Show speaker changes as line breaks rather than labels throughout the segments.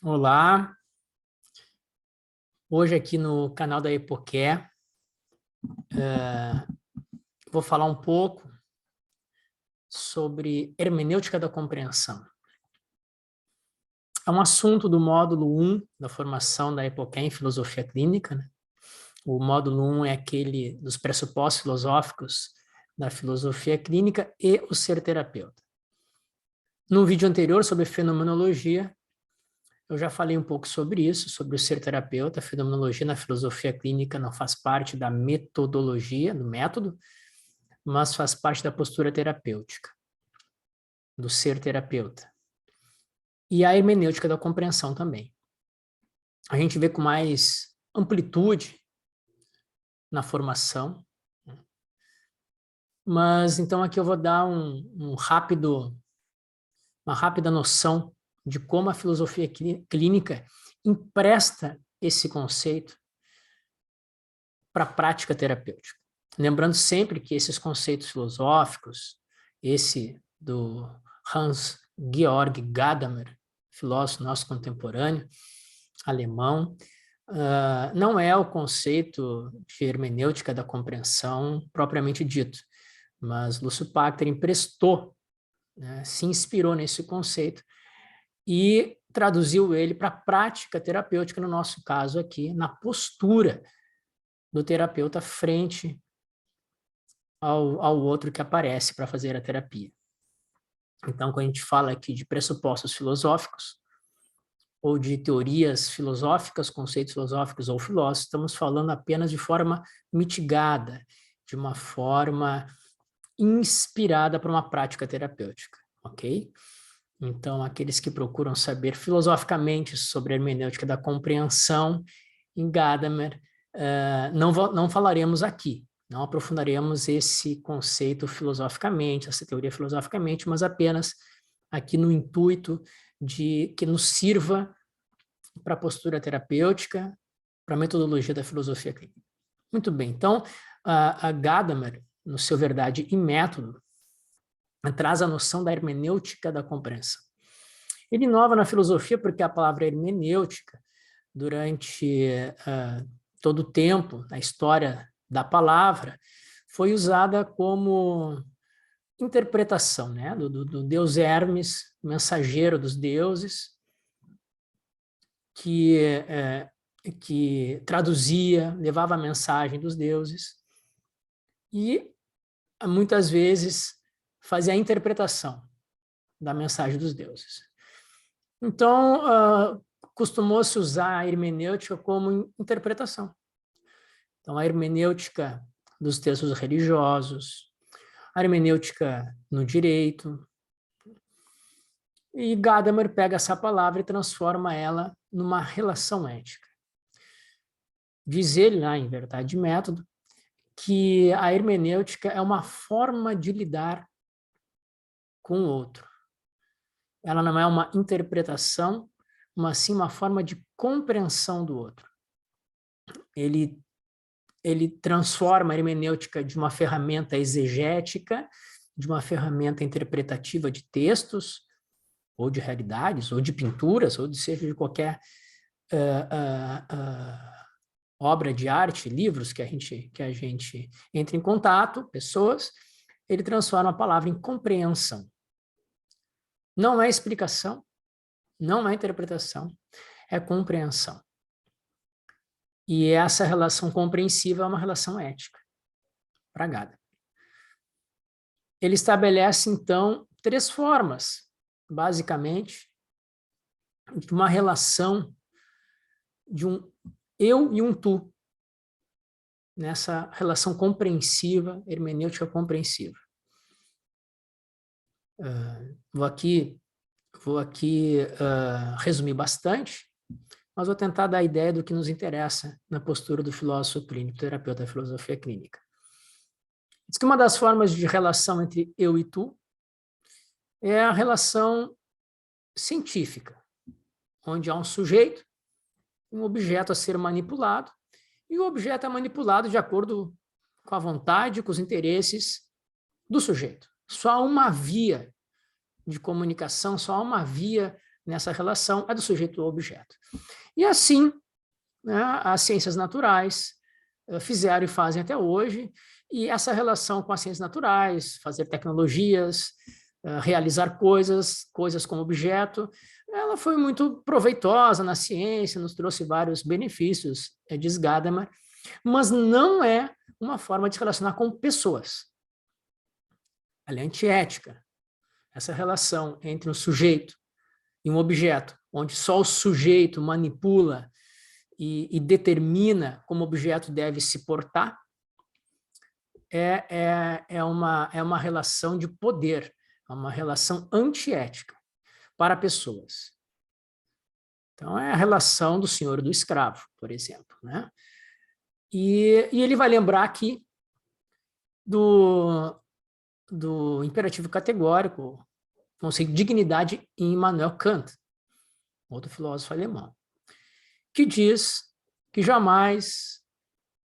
Olá, hoje aqui no canal da Epoqué, vou falar um pouco sobre hermenêutica da compreensão. É um assunto do módulo 1 da formação da Epoqué em filosofia clínica, né? O módulo 1 é aquele dos pressupostos filosóficos da filosofia clínica e o ser terapeuta. No vídeo anterior sobre fenomenologia, eu já falei um pouco sobre isso, sobre o ser terapeuta. A fenomenologia na filosofia clínica não faz parte da metodologia, do método, mas faz parte da postura terapêutica, do ser terapeuta. E a hermenêutica da compreensão também. A gente vê com mais amplitude na formação, mas então aqui eu vou dar uma rápida noção de como a filosofia clínica empresta esse conceito para a prática terapêutica. Lembrando sempre que esses conceitos filosóficos, esse do Hans-Georg Gadamer, filósofo nosso contemporâneo, alemão, não é o conceito de hermenêutica da compreensão propriamente dito, mas Lúcio Pachter emprestou, né, se inspirou nesse conceito e traduziu ele para a prática terapêutica, no nosso caso aqui, na postura do terapeuta frente ao outro que aparece para fazer a terapia. Então, quando a gente fala aqui de pressupostos filosóficos, ou de teorias filosóficas, conceitos filosóficos ou filósofos, estamos falando apenas de forma mitigada, de uma forma inspirada para uma prática terapêutica, ok? Então, aqueles que procuram saber filosoficamente sobre a hermenêutica da compreensão, em Gadamer, não falaremos aqui, não aprofundaremos esse conceito filosoficamente, essa teoria filosoficamente, mas apenas aqui no intuito de que nos sirva para a postura terapêutica, para a metodologia da filosofia clínica. Muito bem, então, a Gadamer, no seu Verdade e Método, traz a noção da hermenêutica da compreensão. Ele inova na filosofia porque a palavra hermenêutica, durante todo o tempo, na história da palavra, foi usada como interpretação, né, do deus Hermes, mensageiro dos deuses, que traduzia, levava a mensagem dos deuses e, muitas vezes, fazia a interpretação da mensagem dos deuses. Então, costumou-se usar a hermenêutica como interpretação. Então, a hermenêutica dos textos religiosos, a hermenêutica no direito. E Gadamer pega essa palavra e transforma ela numa relação ética. Diz ele, lá em Verdade e Método, que a hermenêutica é uma forma de lidar com o outro. Ela não é uma interpretação, mas sim uma forma de compreensão do outro. Ele transforma a hermenêutica de uma ferramenta exegética, de uma ferramenta interpretativa de textos, ou de realidades, ou de pinturas, ou seja de qualquer obra de arte, livros que a gente entra em contato, pessoas, ele transforma a palavra em compreensão. Não é explicação, não é interpretação, é compreensão. E essa relação compreensiva é uma relação ética, para Gadamer. Ele estabelece, então, 3 formas, basicamente, de uma relação de um eu e um tu, nessa relação compreensiva, hermenêutica compreensiva. Vou aqui resumir bastante, mas vou tentar dar a ideia do que nos interessa na postura do filósofo clínico, terapeuta da filosofia clínica. Diz que uma das formas de relação entre eu e tu é a relação científica, onde há um sujeito, um objeto a ser manipulado, e o objeto é manipulado de acordo com a vontade, com os interesses do sujeito. Só há uma via de comunicação, só há uma via nessa relação é do sujeito ao objeto. E assim, né, as ciências naturais fizeram e fazem até hoje, e essa relação com as ciências naturais, fazer tecnologias, realizar coisas como objeto, ela foi muito proveitosa na ciência, nos trouxe vários benefícios, diz Gadamer, mas não é uma forma de se relacionar com pessoas. Ela é antiética. Essa relação entre um sujeito e um objeto, onde só o sujeito manipula e determina como o objeto deve se portar, é uma relação de poder, é uma relação antiética para pessoas. Então, é a relação do senhor e do escravo, por exemplo, né? E ele vai lembrar aqui do imperativo categórico, conceito de dignidade em Immanuel Kant, outro filósofo alemão, que diz que jamais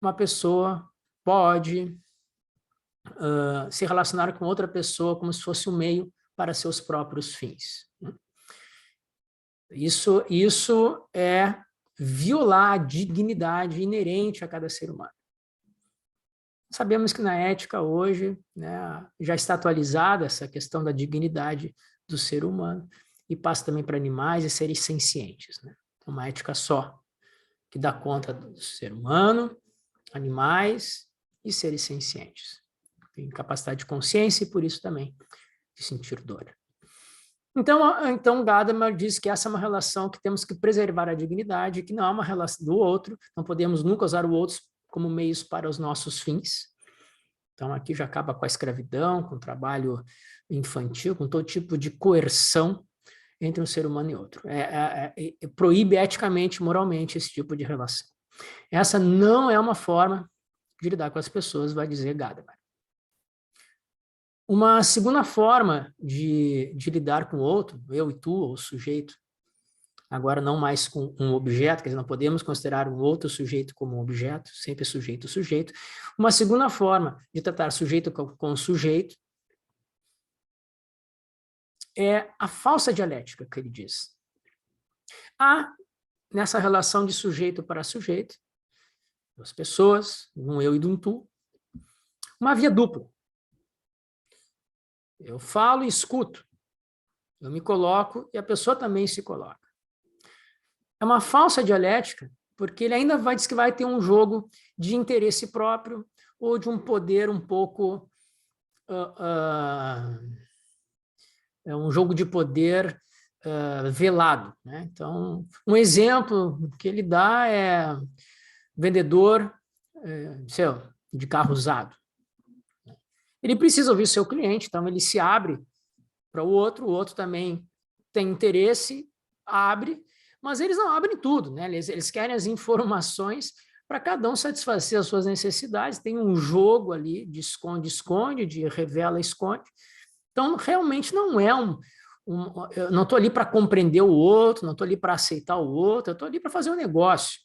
uma pessoa pode se relacionar com outra pessoa como se fosse um meio para seus próprios fins. Isso é violar a dignidade inerente a cada ser humano. Sabemos que na ética hoje, né, já está atualizada essa questão da dignidade do ser humano e passa também para animais e seres sencientes, né? Uma ética só, que dá conta do ser humano, animais e seres sencientes. Tem capacidade de consciência e por isso também de sentir dor. Então Gadamer diz que essa é uma relação que temos que preservar a dignidade, que não é uma relação do outro, não podemos nunca usar o outro como meios para os nossos fins. Então aqui já acaba com a escravidão, com o trabalho infantil, com todo tipo de coerção entre um ser humano e outro. Proíbe eticamente, moralmente esse tipo de relação. Essa não é uma forma de lidar com as pessoas, vai dizer Gadamer. Uma segunda forma de lidar com o outro, eu e tu, ou o sujeito, agora não mais com um objeto, quer dizer, não podemos considerar um outro sujeito como um objeto, sempre sujeito. Uma segunda forma de tratar sujeito com sujeito é a falsa dialética, que ele diz. Há, nessa relação de sujeito para sujeito, duas pessoas, um eu e um tu, uma via dupla. Eu falo e escuto. Eu me coloco e a pessoa também se coloca. É uma falsa dialética, porque ele ainda diz que vai ter um jogo de interesse próprio ou de um poder um pouco... é um jogo de poder velado, né? Então, um exemplo que ele dá é vendedor de carro usado. Ele precisa ouvir o seu cliente, então ele se abre para o outro também tem interesse, abre, mas eles não abrem tudo, né? Eles querem as informações para cada um satisfazer as suas necessidades, tem um jogo ali de esconde-esconde, de revela-esconde. Então, realmente não é eu não estou ali para compreender o outro, não estou ali para aceitar o outro, eu estou ali para fazer um negócio.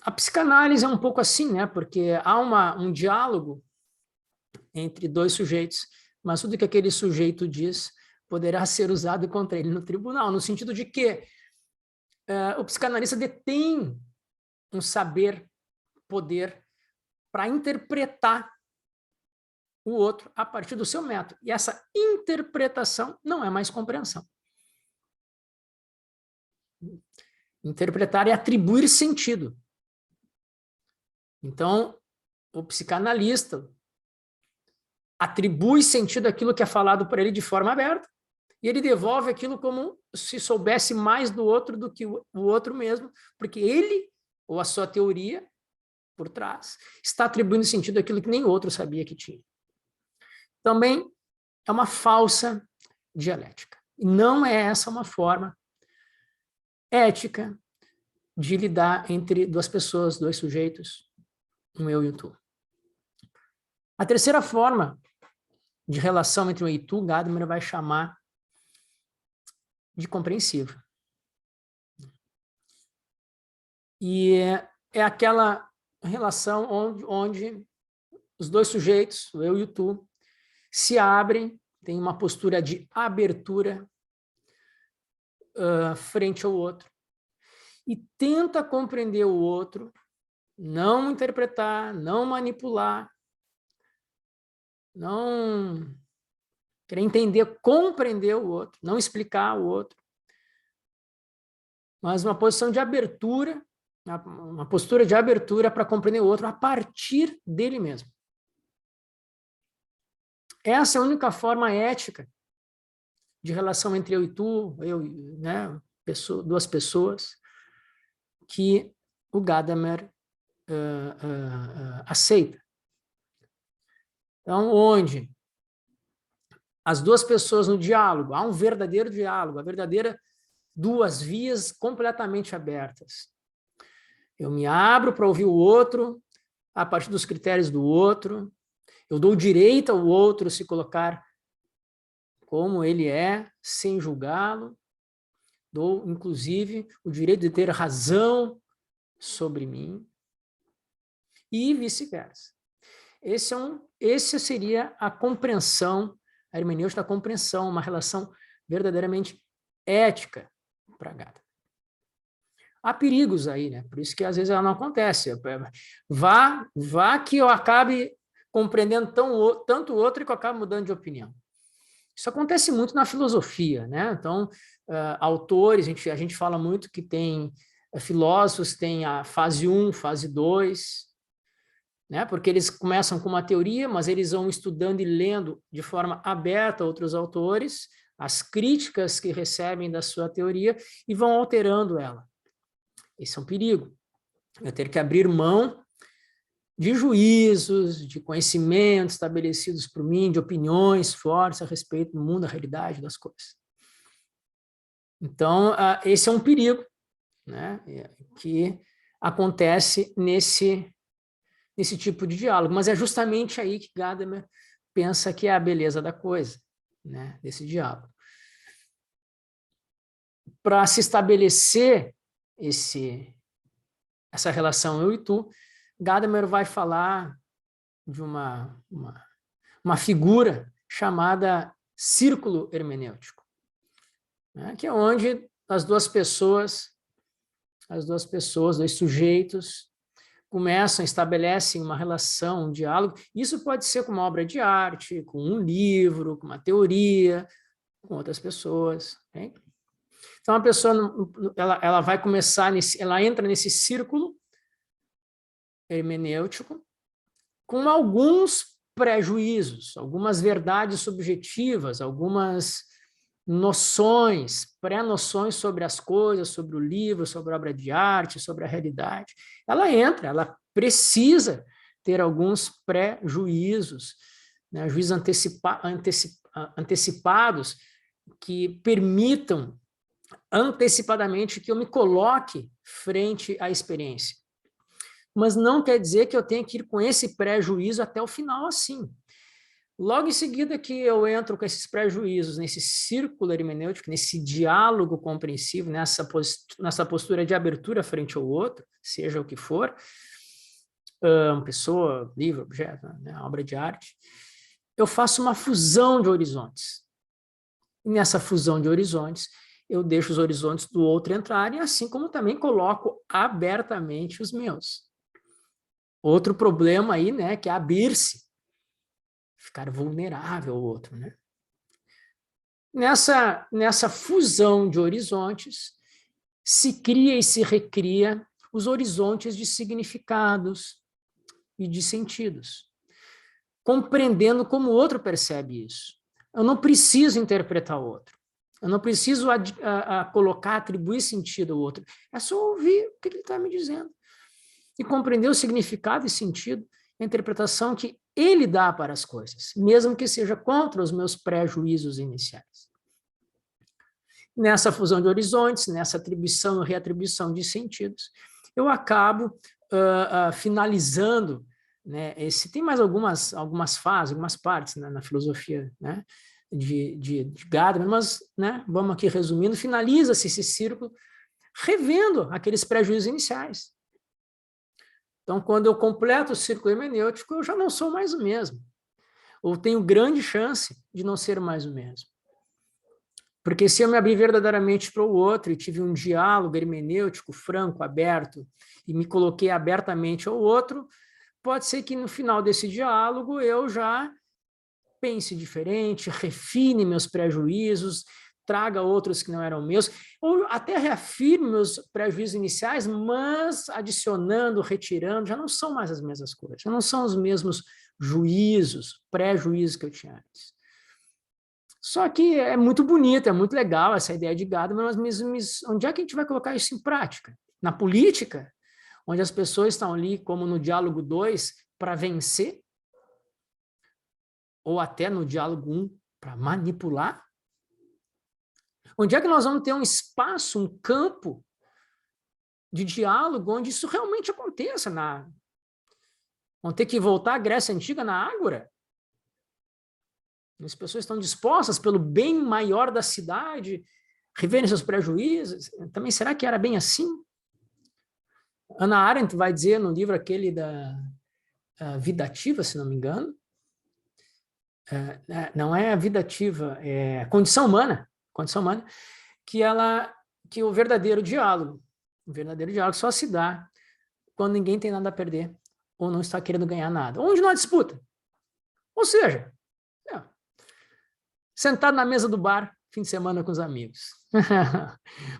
A psicanálise é um pouco assim, né? Porque há um diálogo entre dois sujeitos, mas tudo que aquele sujeito diz poderá ser usado contra ele no tribunal, no sentido de que o psicanalista detém um saber, poder, para interpretar o outro a partir do seu método. E essa interpretação não é mais compreensão. Interpretar é atribuir sentido. Então, o psicanalista atribui sentido àquilo que é falado por ele de forma aberta, e ele devolve aquilo como se soubesse mais do outro do que o outro mesmo, porque ele, ou a sua teoria, por trás, está atribuindo sentido àquilo que nem o outro sabia que tinha. Também é uma falsa dialética. E não é essa uma forma ética de lidar entre duas pessoas, dois sujeitos, um eu e o tu. A terceira forma de relação entre o eu e tu, Gadamer vai chamar de compreensiva. E é aquela relação onde os dois sujeitos, o eu e o tu, se abrem tem uma postura de abertura frente ao outro e tenta compreender o outro, não interpretar, não manipular, não querer entender, compreender o outro, não explicar o outro, mas uma posição de abertura, uma postura de abertura para compreender o outro a partir dele mesmo. Essa é a única forma ética de relação entre eu e tu, né, duas pessoas, que o Gadamer aceita. Então, onde as duas pessoas no diálogo, há um verdadeiro diálogo, a verdadeira duas vias completamente abertas. Eu me abro para ouvir o outro, a partir dos critérios do outro, eu dou direito ao outro se colocar como ele é, sem julgá-lo, dou, inclusive, o direito de ter razão sobre mim, e vice-versa. Esse seria a compreensão, a hermenêutica da compreensão, uma relação verdadeiramente ética para Gadamer. Há perigos aí, né? Por isso que às vezes ela não acontece. Vá que eu acabe compreendendo tanto o outro que eu acabe mudando de opinião. Isso acontece muito na filosofia, né? Então, autores, a gente fala muito que tem filósofos, tem a fase 1, fase 2, né? Porque eles começam com uma teoria, mas eles vão estudando e lendo de forma aberta outros autores, as críticas que recebem da sua teoria e vão alterando ela. Esse é um perigo. Eu ter que abrir mão de juízos, de conhecimentos estabelecidos por mim, de opiniões fortes a respeito do mundo, da realidade das coisas. Então, esse é um perigo, né, que acontece nesse tipo de diálogo, mas é justamente aí que Gadamer pensa que é a beleza da coisa, né, desse diálogo. Para se estabelecer essa relação eu e tu, Gadamer vai falar de uma figura chamada círculo hermenêutico, né? Que é onde as duas pessoas, dois sujeitos, começam, estabelecem uma relação, um diálogo. Isso pode ser com uma obra de arte, com um livro, com uma teoria, com outras pessoas. Okay? Então, a pessoa ela vai começar, ela entra nesse círculo hermenêutico com alguns prejuízos, algumas verdades subjetivas, algumas noções, pré-noções sobre as coisas, sobre o livro, sobre a obra de arte, sobre a realidade. Ela precisa ter alguns pré-juízos, né, juízos antecipados que permitam antecipadamente que eu me coloque frente à experiência. Mas não quer dizer que eu tenha que ir com esse pré-juízo até o final assim. Logo em seguida que eu entro com esses pré-juízos, nesse círculo hermenêutico, nesse diálogo compreensivo, nessa postura de abertura frente ao outro, seja o que for, uma pessoa, livro, objeto, né, obra de arte, eu faço uma fusão de horizontes. E nessa fusão de horizontes, eu deixo os horizontes do outro entrarem, assim como também coloco abertamente os meus. Outro problema aí, né, que é abrir-se, ficar vulnerável ao outro, né? Nessa fusão de horizontes, se cria e se recria os horizontes de significados e de sentidos, compreendendo como o outro percebe isso. Eu não preciso interpretar o outro. Eu não preciso colocar, atribuir sentido ao outro. É só ouvir o que ele está me dizendo. E compreender o significado e sentido, a interpretação que ele dá para as coisas, mesmo que seja contra os meus pré-juízos iniciais. Nessa fusão de horizontes, nessa atribuição e reatribuição de sentidos, eu acabo finalizando, né, tem mais algumas fases, algumas partes, né, na filosofia, né, de Gadamer, mas, né, vamos aqui resumindo, finaliza-se esse círculo revendo aqueles prejuízos iniciais. Então, quando eu completo o círculo hermenêutico, eu já não sou mais o mesmo. ou tenho grande chance de não ser mais o mesmo. Porque se eu me abrir verdadeiramente para o outro e tive um diálogo hermenêutico, franco, aberto, e me coloquei abertamente ao outro, pode ser que no final desse diálogo eu já pense diferente, refine meus prejuízos, traga outros que não eram meus, ou até reafirme meus prejuízos iniciais, mas adicionando, retirando, já não são mais as mesmas coisas, já não são os mesmos juízos, pré-juízos que eu tinha antes. Só que é muito bonito, é muito legal essa ideia de Gadamer, mas onde é que a gente vai colocar isso em prática? Na política, onde as pessoas estão ali, como no diálogo 2, para vencer? Ou até no diálogo 1, para manipular? Onde é que nós vamos ter um espaço, um campo de diálogo onde isso realmente aconteça? Vamos ter que voltar à Grécia Antiga, na Ágora? As pessoas estão dispostas, pelo bem maior da cidade, reverem seus prejuízos? Também será que era bem assim? Hannah Arendt vai dizer no livro aquele da Vida Ativa, se não me engano, não é a vida ativa, é a condição humana, que o verdadeiro diálogo só se dá quando ninguém tem nada a perder ou não está querendo ganhar nada. Onde não há disputa. Ou seja, sentado na mesa do bar, fim de semana com os amigos.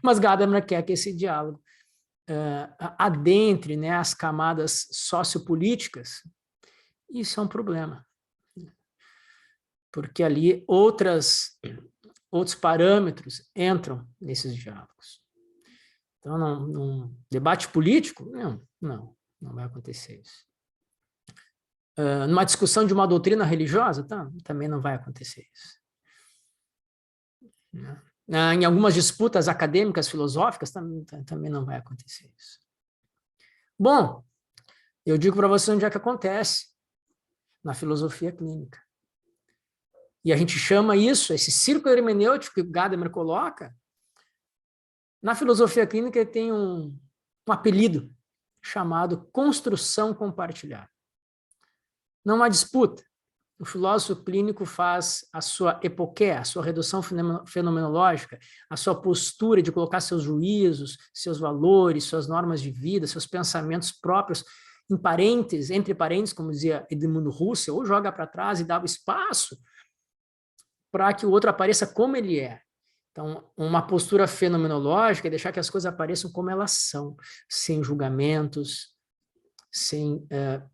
Mas Gadamer quer que esse diálogo adentre, né, as camadas sociopolíticas. Isso é um problema. Porque ali outros parâmetros entram nesses diálogos. Então, num debate político, não vai acontecer isso. Numa discussão de uma doutrina religiosa, também não vai acontecer isso. Em algumas disputas acadêmicas, filosóficas, também não vai acontecer isso. Bom, eu digo para você onde é que acontece. Na filosofia clínica. E a gente chama isso, esse círculo hermenêutico que Gadamer coloca, na filosofia clínica ele tem um apelido chamado construção compartilhada. Não há disputa. O filósofo clínico faz a sua epoqué, a sua redução fenomenológica, a sua postura de colocar seus juízos, seus valores, suas normas de vida, seus pensamentos próprios entre parênteses, como dizia Edmundo Husserl, ou joga para trás e dá o espaço para que o outro apareça como ele é. Então, uma postura fenomenológica é deixar que as coisas apareçam como elas são, sem julgamentos, sem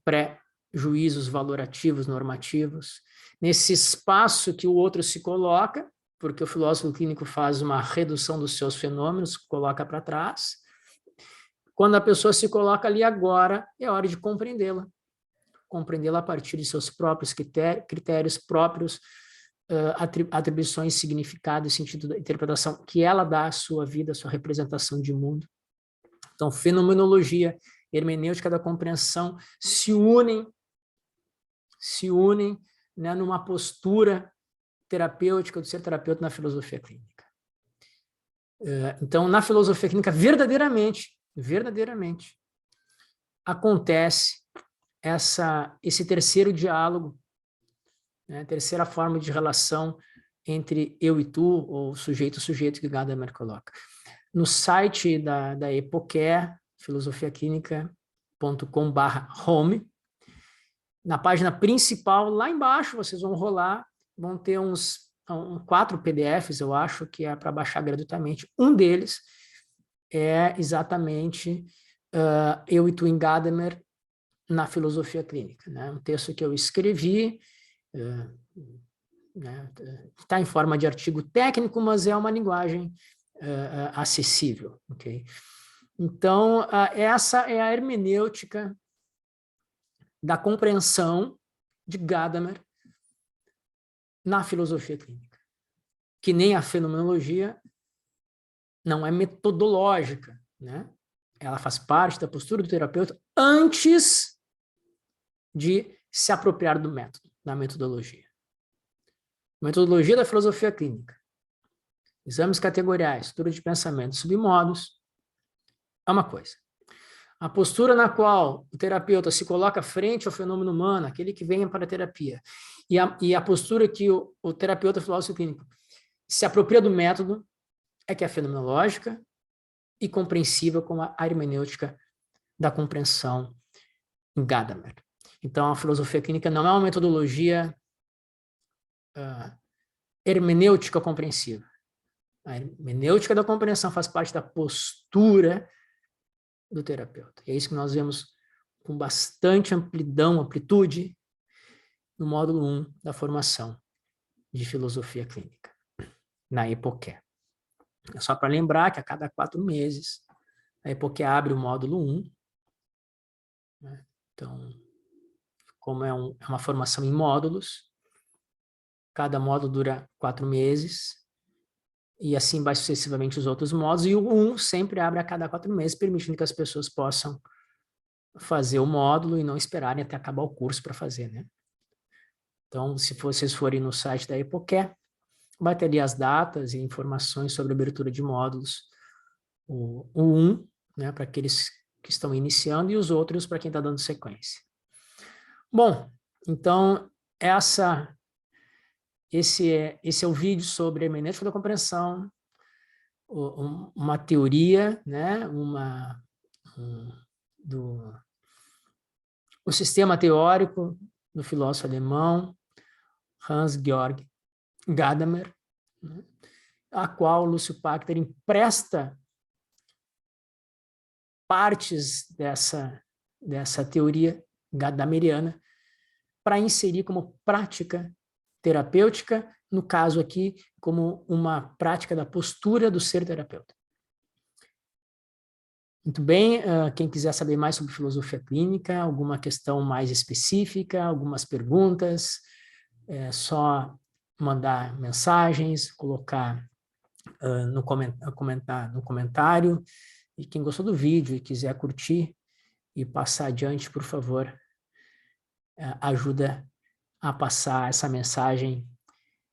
pré-juízos valorativos, normativos. Nesse espaço que o outro se coloca, porque o filósofo clínico faz uma redução dos seus fenômenos, coloca para trás. Quando a pessoa se coloca ali agora, é hora de compreendê-la. Compreendê-la a partir de seus próprios critérios próprios, atribuições, significado e sentido da interpretação que ela dá à sua vida, à sua representação de mundo. Então, fenomenologia, hermenêutica da compreensão se unem, né, numa postura terapêutica do ser terapeuta na filosofia clínica. Então, na filosofia clínica, verdadeiramente, acontece esse terceiro diálogo, né, terceira forma de relação entre eu e tu, ou sujeito que Gadamer coloca. No site da Epoqué, filosofiaclinica.com/home, na página principal, lá embaixo, vocês vão rolar, vão ter 4 PDFs, eu acho, que é para baixar gratuitamente. Um deles é exatamente Eu e Tu em Gadamer na filosofia clínica, né? Um texto que eu escrevi, está em forma de artigo técnico, mas é uma linguagem acessível, ok? Então, essa é a hermenêutica da compreensão de Gadamer na filosofia clínica, que nem a fenomenologia não é metodológica, né? Ela faz parte da postura do terapeuta antes de se apropriar do método, da metodologia. Metodologia da filosofia clínica. Exames categoriais, estrutura de pensamento, submodos, é uma coisa. A postura na qual o terapeuta se coloca frente ao fenômeno humano, aquele que vem para a terapia, e a postura que o terapeuta filósofo clínico se apropria do método, é que é fenomenológica e compreensível com a hermenêutica da compreensão em Gadamer. Então, a filosofia clínica não é uma metodologia hermenêutica compreensiva. A hermenêutica da compreensão faz parte da postura do terapeuta. E é isso que nós vemos com bastante amplitude, no módulo 1 da formação de filosofia clínica, na EPOQUE. É só para lembrar que a cada 4 meses, a EPOQUE abre o módulo 1. Né? Então, como é uma formação em módulos, cada módulo dura 4 meses, e assim vai sucessivamente os outros módulos, e o 1 sempre abre a cada 4 meses, permitindo que as pessoas possam fazer o módulo e não esperarem até acabar o curso para fazer, né? Então, se vocês forem no site da EPOQUE, vai ter ali as datas e informações sobre a abertura de módulos, o 1, né, para aqueles que estão iniciando, e os outros para quem está dando sequência. Bom, então, esse é o vídeo sobre a hermenêutica da compreensão, uma teoria, né, o sistema teórico do filósofo alemão Hans-Georg Gadamer, né, a qual Lúcio Pachter empresta partes dessa teoria gadameriana para inserir como prática terapêutica, no caso aqui, como uma prática da postura do ser terapeuta. Muito bem, quem quiser saber mais sobre filosofia clínica, alguma questão mais específica, algumas perguntas, é só mandar mensagens, colocar no comentário, e quem gostou do vídeo e quiser curtir e passar adiante, por favor, ajuda a passar essa mensagem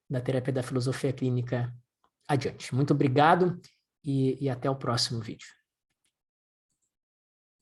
da terapia da filosofia clínica adiante. Muito obrigado e até o próximo vídeo.